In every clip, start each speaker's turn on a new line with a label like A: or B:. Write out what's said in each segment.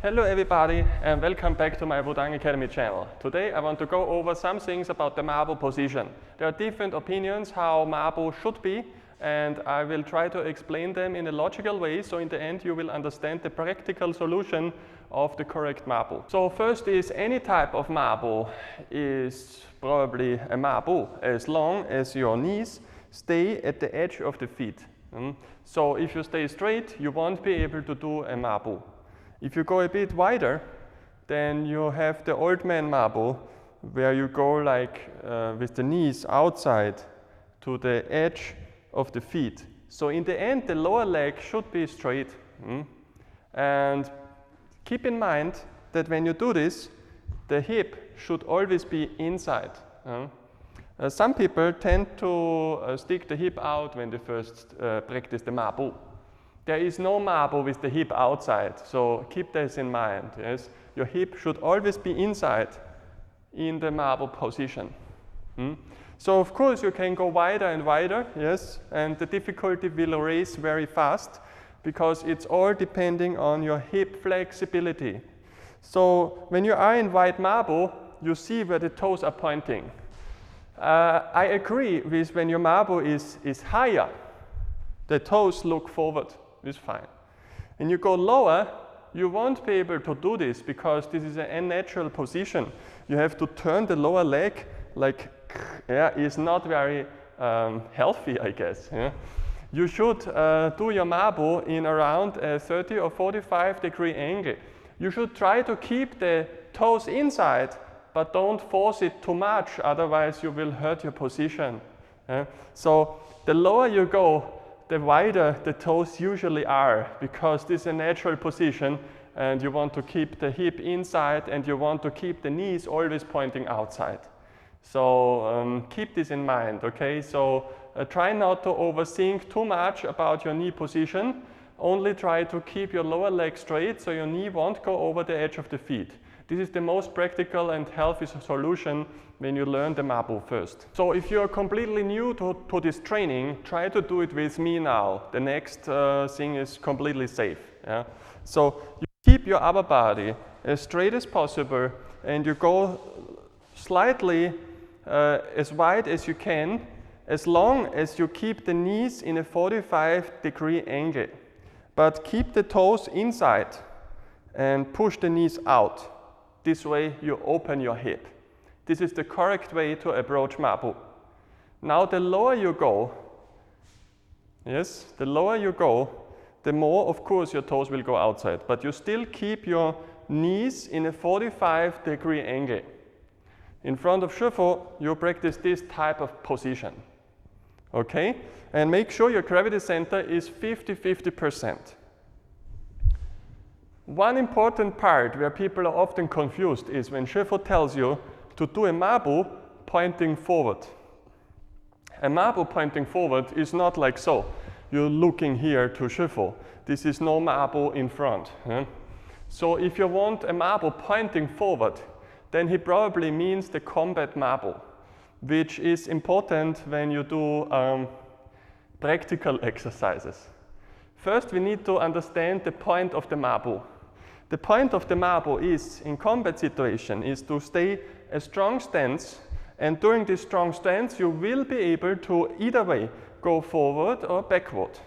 A: Hello everybody and welcome back to my Wudang Academy channel. Today I want to go over some things about the Mabu position. There are different opinions how Mabu should be, and I will try to explain them in a logical way, so in the end you will understand the practical solution of the correct Mabu. So first is, any type of Mabu is probably a Mabu as long as your knees stay at the edge of the feet. So if you stay straight, you won't be able to do a Mabu. If you go a bit wider, then you have the old man Mabu, where you go like with the knees outside to the edge of the feet. So in the end, the lower leg should be straight. And keep in mind that when you do this, the hip should always be inside. Some people tend to stick the hip out when they first practice the Mabu. There is no Mabu with the hip outside, so keep this in mind. Yes? Your hip should always be inside in the Mabu position. So of course you can go wider and wider, yes, and the difficulty will raise very fast because it's all depending on your hip flexibility. So when you are in wide Mabu, you see where the toes are pointing. I agree with when your Mabu is higher, the toes look forward. Is fine. When you go lower, you won't be able to do this because this is an unnatural position. You have to turn the lower leg like, is not very healthy, I guess. Yeah? You should do your Mabu in around a 30 or 45-degree angle. You should try to keep the toes inside, but don't force it too much, otherwise you will hurt your position. Yeah? So the lower you go, the wider the toes usually are, because this is a natural position and you want to keep the hip inside and you want to keep the knees always pointing outside. So keep this in mind, okay? So try not to overthink too much about your knee position. Only try to keep your lower leg straight so your knee won't go over the edge of the feet. This is the most practical and healthy solution when you learn the Mabu first. So if you're completely new to this training, try to do it with me now. The next thing is completely safe. Yeah? So you keep your upper body as straight as possible and you go slightly as wide as you can, as long as you keep the knees in a 45-degree angle. But keep the toes inside and push the knees out. This way you open your hip. This is the correct way to approach Mabu. Now the lower you go, yes, the lower you go, the more of course your toes will go outside, but you still keep your knees in a 45-degree angle. In front of 𝐸, you practice this type of position. Okay? And make sure your gravity center is 50-50%. One important part where people are often confused is when 𝐸 tells you to do a Mabu pointing forward. A Mabu pointing forward is not like so. You're looking here to 𝐸. This is no Mabu in front. So if you want a Mabu pointing forward, then he probably means the combat Mabu, which is important when you do practical exercises. First, we need to understand the point of the Mabu. The point of the Mabu is, in combat situation, is to stay a strong stance, and during this strong stance you will be able to either way go forward or backward.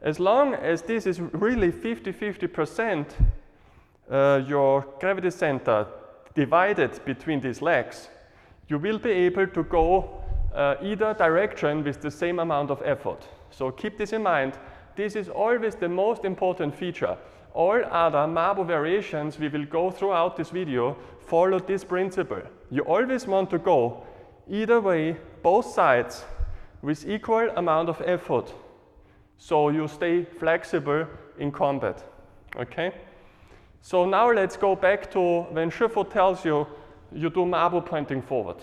A: As long as this is really 50-50% your gravity center divided between these legs, you will be able to go either direction with the same amount of effort. So keep this in mind. This is always the most important feature. All other Mabu variations we will go throughout this video follow this principle. You always want to go either way, both sides, with equal amount of effort. So you stay flexible in combat. Okay? So now let's go back to when 𝐸 tells you you do Mabu pointing forward.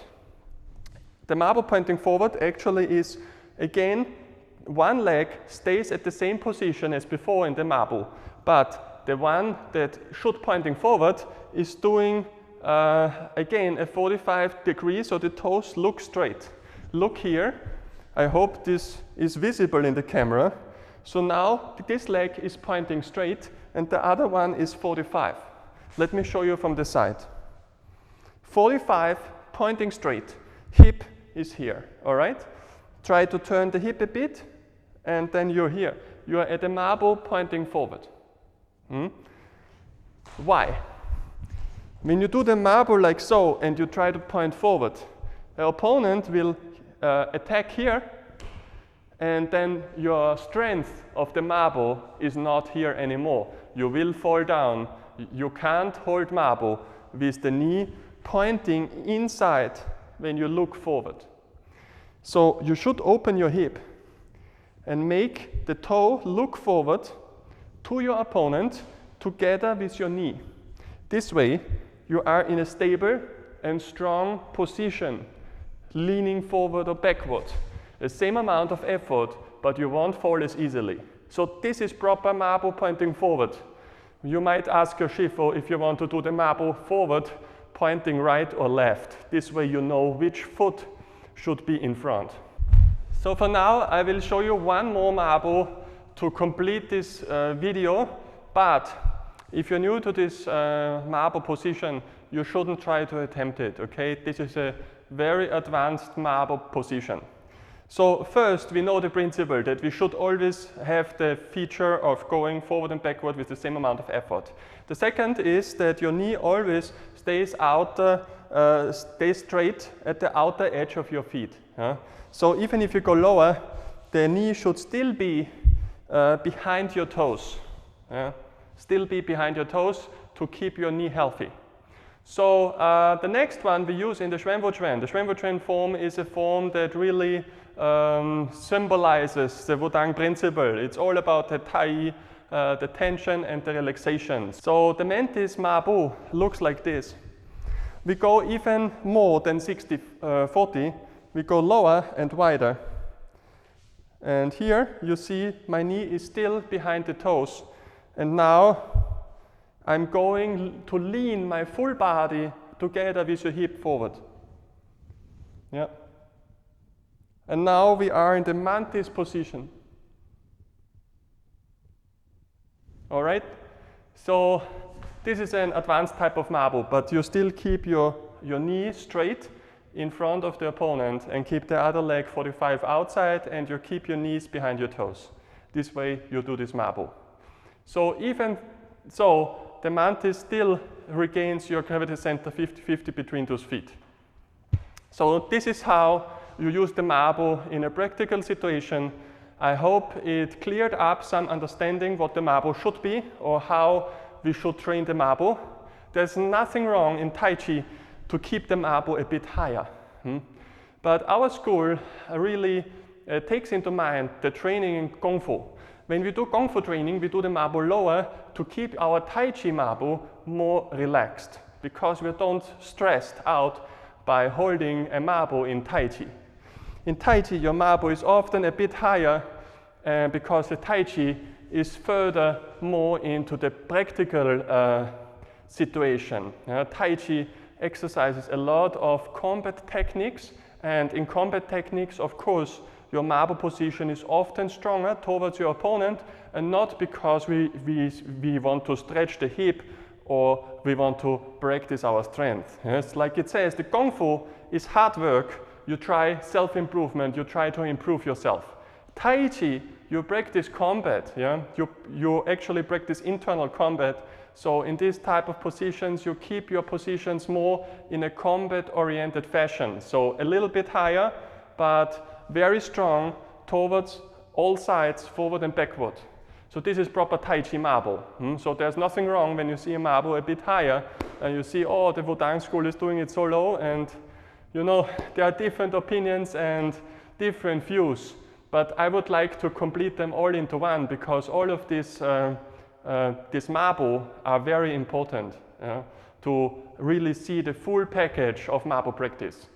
A: The Mabu pointing forward actually is, again, one leg stays at the same position as before in the Mabu, but the one that should pointing forward is doing, again, a 45 degrees, so the toes look straight. Look here. I hope this is visible in the camera. So now this leg is pointing straight and the other one is 45. Let me show you from the side. 45, pointing straight. Hip is here, all right? Try to turn the hip a bit, and then you're here. You are at the Mabu pointing forward. Why? When you do the Mabu like so, and you try to point forward, the opponent will attack here, and then your strength of the Mabu is not here anymore. You will fall down. You can't hold Mabu with the knee pointing inside when you look forward. So you should open your hip and make the toe look forward to your opponent together with your knee. This way, you are in a stable and strong position, leaning forward or backward. The same amount of effort, but you won't fall as easily. So this is proper Mabu pointing forward. You might ask your Shifu if you want to do the Mabu forward, pointing right or left. This way you know which foot should be in front. So for now, I will show you one more Mabu to complete this video, but if you're new to this Mabu position, you shouldn't try to attempt it, okay? This is a very advanced Mabu position. So first, we know the principle that we should always have the feature of going forward and backward with the same amount of effort. The second is that your knee always stays straight at the outer edge of your feet. So even if you go lower, the knee should still be behind your toes. Still be behind your toes to keep your knee healthy. So the next one we use in the 𝐸𝐴𝐻𝑇. The 𝐸𝐴𝐻𝑇 form is a form that really symbolizes the Wudang principle. It's all about the tai, the tension and the relaxation. So the Mantis Mabu looks like this. We go even more than 60-40. We go lower and wider. And here you see my knee is still behind the toes. And now I'm going to lean my full body together with your hip forward. Yeah. And now we are in the Mantis position. All right? So this is an advanced type of Mabu, but you still keep your knee straight in front of the opponent and keep the other leg 45 outside, and you keep your knees behind your toes. This way you do this Mabu. So even so, the Mantis still regains your gravity center 50-50 between those feet. So this is how you use the Mabu in a practical situation. I hope it cleared up some understanding what the Mabu should be or how we should train the Mabu. There's nothing wrong in Tai Chi to keep the Mabu a bit higher. But our school really takes into mind the training in Kung Fu. When we do Kung Fu training, we do the Mabu lower to keep our Tai Chi Mabu more relaxed, because we don't stressed out by holding a Mabu in Tai Chi. In Tai Chi, your Mabu is often a bit higher because the Tai Chi is further more into the practical situation. Tai Chi exercises a lot of combat techniques, and in combat techniques, of course, your Mabu position is often stronger towards your opponent, and not because we want to stretch the hip or we want to practice our strength. Yes, like it says, the Kung Fu is hard work. You try self-improvement, you try to improve yourself. Tai Chi, you practice combat. Yeah? You actually practice internal combat. So in this type of positions, you keep your positions more in a combat-oriented fashion. So a little bit higher, but very strong towards all sides, forward and backward. So this is proper Tai Chi Mabu. So there's nothing wrong when you see a Mabu a bit higher and you see, oh, the Wudang school is doing it so low, and you know, there are different opinions and different views. But I would like to complete them all into one, because all of this Mabu are very important to really see the full package of Mabu practice.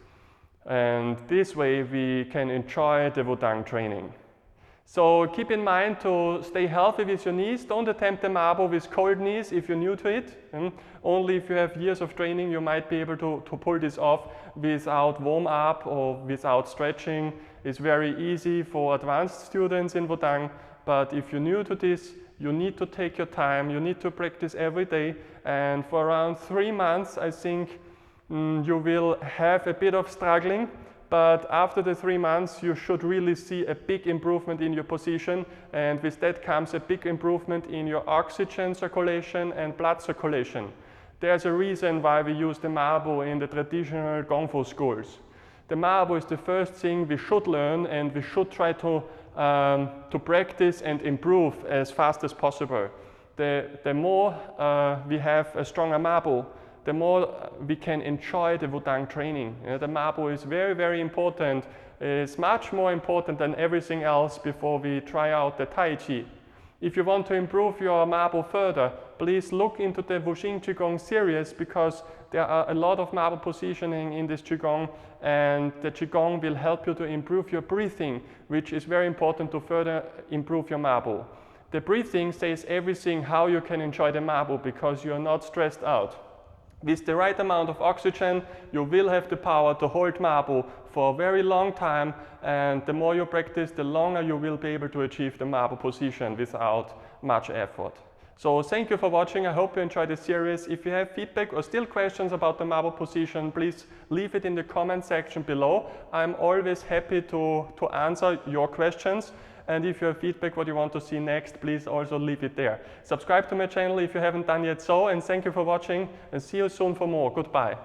A: And this way we can enjoy the Wudang training. So keep in mind to stay healthy with your knees. Don't attempt the Mabu with cold knees if you're new to it. Only if you have years of training, you might be able to pull this off without warm up or without stretching. It's very easy for advanced students in Wudang, but if you're new to this, you need to take your time, you need to practice every day, and for around 3 months I think you will have a bit of struggling, but after the 3 months you should really see a big improvement in your position, and with that comes a big improvement in your oxygen circulation and blood circulation. There's a reason why we use the Mabu in the traditional Kung Fu schools. The Mabu is the first thing we should learn, and we should try to practice and improve as fast as possible. The more we have a stronger Mabu, the more we can enjoy the Wudang training. The Mabu is very, very important. It's much more important than everything else before we try out the Tai Chi. If you want to improve your Mabu further, please look into the Wudang Qigong series, because there are a lot of Mabu positioning in this Qigong, and the Qigong will help you to improve your breathing, which is very important to further improve your Mabu. The breathing says everything how you can enjoy the Mabu, because you are not stressed out. With the right amount of oxygen, you will have the power to hold Mabu for a very long time, and the more you practice, the longer you will be able to achieve the Mabu position without much effort. So thank you for watching. I hope you enjoyed the series. If you have feedback or still questions about the Mabu position, please leave it in the comment section below. I'm always happy to answer your questions. And if you have feedback what you want to see next, please also leave it there. Subscribe to my channel if you haven't done yet so, and thank you for watching, and see you soon for more. Goodbye.